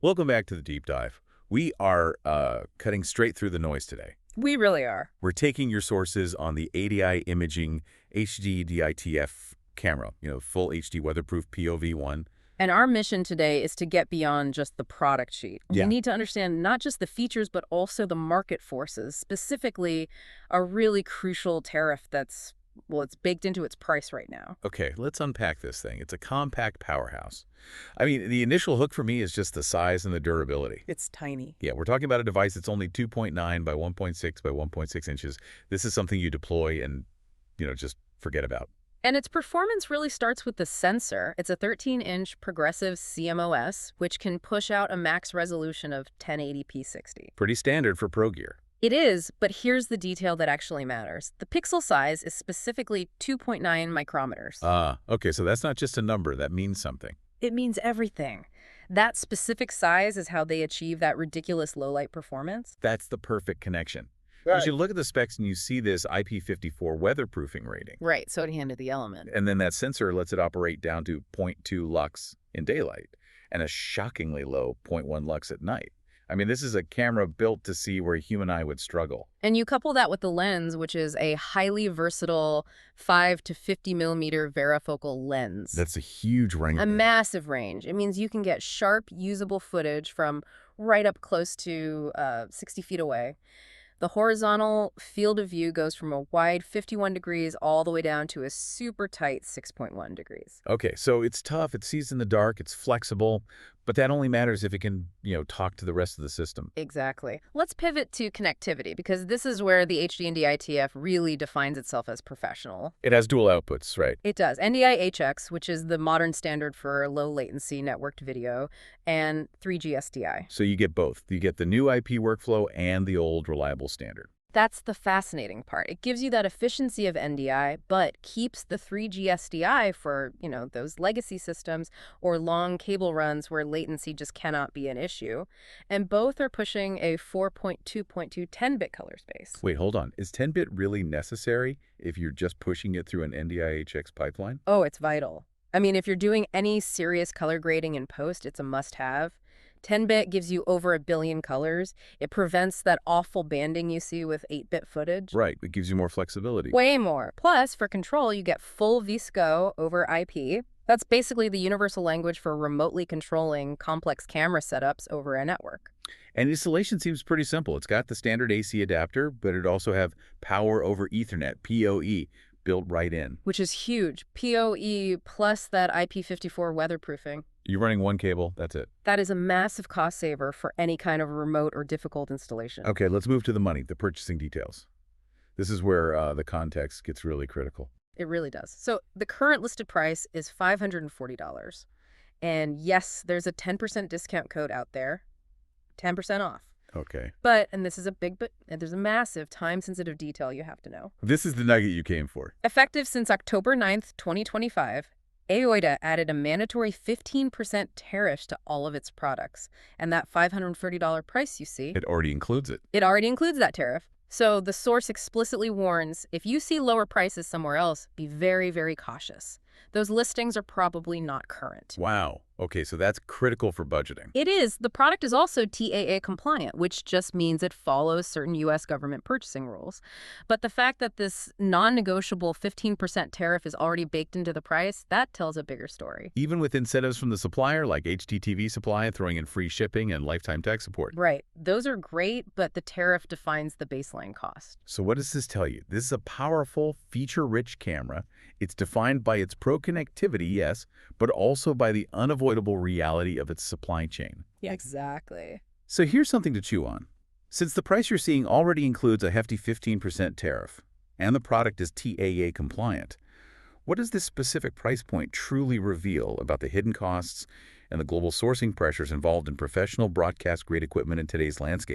Welcome back to the deep dive. We are cutting straight through the noise today. We really are. We're taking your sources on the AIDA Imaging HD-NDI-TF camera, full HD weatherproof POV one. And our mission today is to get beyond just the product sheet. Yeah. We need to understand not just the features, but also the market forces, specifically a really crucial tariff that's, well, it's baked into its price right now. Okay, let's unpack this thing. It's a compact powerhouse. I mean, the initial hook for me is just the size and the durability. It's tiny. Yeah, we're talking about a device that's only 2.9 by 1.6 by 1.6 inches. This is something you deploy and, just forget about. And its performance really starts with the sensor. It's a 13-inch progressive CMOS, which can push out a max resolution of 1080p 60. Pretty standard for pro gear. It is, but here's the detail that actually matters. The pixel size is specifically 2.9 micrometers. Okay, so that's not just a number. That means something. It means everything. That specific size is how they achieve that ridiculous low-light performance. That's the perfect connection. Right. You should look at the specs and you see this IP54 weatherproofing rating. Right, so it handed the element. And then that sensor lets it operate down to 0.2 lux in daylight and a shockingly low 0.1 lux at night. I mean, this is a camera built to see where a human eye would struggle. And you couple that with the lens, which is a highly versatile 5 to 50 millimeter Varifocal lens. That's a huge range. A massive range. It means you can get sharp, usable footage from right up close to 60 feet away. The horizontal field of view goes from a wide 51 degrees all the way down to a super tight 6.1 degrees. Okay, so it's tough, it sees in the dark, it's flexible, but that only matters if it can, talk to the rest of the system. Exactly. Let's pivot to connectivity, because this is where the HDNDI-TF really defines itself as professional. It has dual outputs, right? It does. NDI-HX, which is the modern standard for low latency networked video, and 3G SDI. So you get both. You get the new IP workflow and the old reliable standard. That's the fascinating part. It gives you that efficiency of NDI, but keeps the 3G SDI for, those legacy systems or long cable runs where latency just cannot be an issue. And both are pushing a 4.2.2 10-bit color space. Wait, hold on. Is 10-bit really necessary if you're just pushing it through an NDI-HX pipeline? Oh, it's vital. I mean, if you're doing any serious color grading in post, it's a must-have. 10-bit gives you over 1 billion colors. It prevents that awful banding you see with 8-bit footage. Right, it gives you more flexibility. Way more. Plus, for control, you get full VSCO over IP. That's basically the universal language for remotely controlling complex camera setups over a network. And installation seems pretty simple. It's got the standard AC adapter, but it also have power over Ethernet, PoE, built right in. Which is huge. PoE plus that IP54 weatherproofing. You're running one cable, that's it. That is a massive cost saver for any kind of remote or difficult installation. Okay, let's move to the money, the purchasing details. This is where the context gets really critical. It really does. So the current listed price is $540. And yes, there's a 10% discount code out there. 10% off. Okay. But, and this is a big but, and there's a massive time-sensitive detail you have to know. This is the nugget you came for. Effective since October 9th, 2025, AIDA added a mandatory 15% tariff to all of its products. And that $530 price you see, It already includes it. it already includes that tariff. So the source explicitly warns, if you see lower prices somewhere else, be very, very cautious. Those listings are probably not current. Wow. Okay, so that's critical for budgeting. It is. The product is also TAA compliant, which just means it follows certain U.S. government purchasing rules. But the fact that this non-negotiable 15% tariff is already baked into the price, that tells a bigger story. Even with incentives from the supplier, like HDTV Supply, throwing in free shipping and lifetime tech support. Right. Those are great, but the tariff defines the baseline cost. So what does this tell you? This is a powerful, feature-rich camera. It's defined by its pro connectivity, yes, but also by the unavoidable reality of its supply chain. Yeah, exactly. So here's something to chew on. Since the price you're seeing already includes a hefty 15% tariff, and the product is TAA compliant, what does this specific price point truly reveal about the hidden costs and the global sourcing pressures involved in professional broadcast-grade equipment in today's landscape?